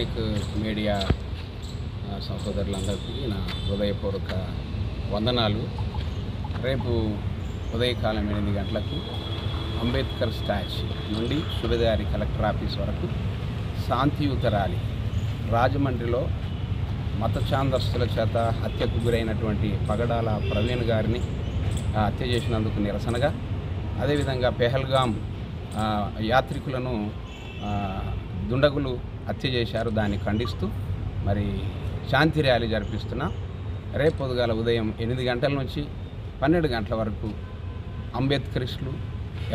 Electronic media సహోదరులందరికీ నా హృదయపూర్వక వందనాలు. రేపు ఉదయకాలం 8 గంటలకు అంబేద్కర్ స్టాచ్యూ నుండి సుబేదారి కలెక్టర్ ఆఫీస్ వరకు శాంతియుత ర్యాలీ. రాజమండ్రిలో మత ఛాందస్తుల చేత హత్యకు గురైనటువంటి పగడాల ప్రవీణ్ గారిని హత్య చేసినందుకు నిరసనగా, అదేవిధంగా పెహల్గాం యాత్రికులను దుండగులు హత్య చేశారు, దాన్ని ఖండిస్తూ మరి శాంతి ర్యాలీ జరిపిస్తున్నాం. రేపు పొద్దుగాల ఉదయం 8 గంటల నుంచి 12 గంటల వరకు అంబేద్కరిస్టులు,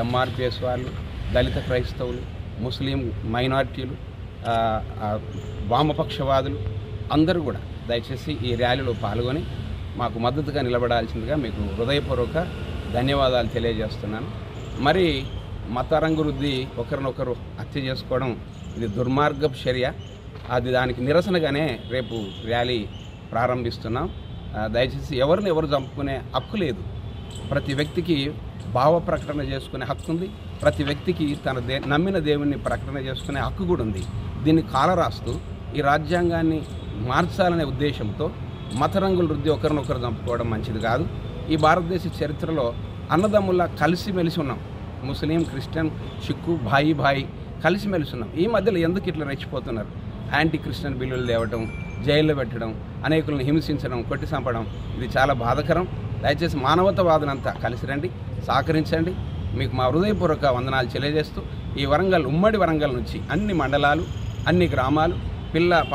ఎంఆర్పిఎస్ వాళ్ళు, దళిత క్రైస్తవులు, ముస్లిం మైనారిటీలు, వామపక్షవాదులు అందరూ కూడా దయచేసి ఈ ర్యాలీలో పాల్గొని మాకు మద్దతుగా నిలబడాల్సిందిగా మీకు హృదయపూర్వక ధన్యవాదాలు తెలియజేస్తున్నాను. మరి మత రంగు రుద్ది ఒకరినొకరు హత్య చేసుకోవడం ఇది దుర్మార్గపు చర్య. అది దానికి నిరసనగానే రేపు ర్యాలీ ప్రారంభిస్తున్నాం. దయచేసి ఎవరిని ఎవరు చంపుకునే హక్కు లేదు. ప్రతి వ్యక్తికి భావ ప్రకటన చేసుకునే హక్కు ఉంది. ప్రతి వ్యక్తికి తన నమ్మిన దేవుణ్ణి ప్రకటన చేసుకునే హక్కు కూడా ఉంది. దీన్ని కాలరాస్తూ ఈ రాజ్యాంగాన్ని మార్చాలనే ఉద్దేశంతో మత రంగులు రుద్ది ఒకరినొకరు చంపుకోవడం మంచిది కాదు. ఈ భారతదేశ చరిత్రలో అన్నదమ్ముల్లా కలిసిమెలిసి ఉన్నాం. ముస్లిం, క్రిస్టియన్, సిక్కు భాయి కలిసిమెలిసి ఉన్నాం. ఈ మధ్యలో ఎందుకు ఇట్లా రెచ్చిపోతున్నారు? యాంటీ క్రిస్టియన్ బిల్లులు తేవటం, జైల్లో పెట్టడం, అనేకులను హింసించడం, కొట్టి చంపడం, ఇది చాలా బాధాకరం. దయచేసి మానవతావాదులంతా కలిసి రండి, సహకరించండి. మీకు మా హృదయపూర్వక వందనాలు తెలియజేస్తూ ఈ వరంగల్, ఉమ్మడి వరంగల్ నుంచి అన్ని మండలాలు, అన్ని గ్రామాలు,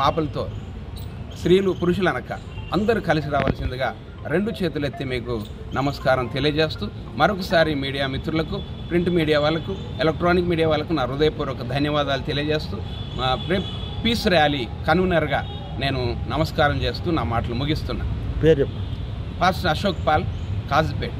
పాపలతో, స్త్రీలు, పురుషులు అనక అందరూ కలిసి రావాల్సిందిగా 2 చేతులెత్తి మీకు నమస్కారం తెలియజేస్తూ మరొకసారి మీడియా మిత్రులకు, ప్రింట్ మీడియా వాళ్ళకు, ఎలక్ట్రానిక్ మీడియా వాళ్ళకు నా హృదయపూర్వక ధన్యవాదాలు తెలియజేస్తూ పీస్ ర్యాలీ కన్వీనర్గా నేను నమస్కారం చేస్తూ నా మాటలు ముగిస్తున్నా. పేరు పాస్టర్ అశోక్ పాల్, కాజ్పేట్.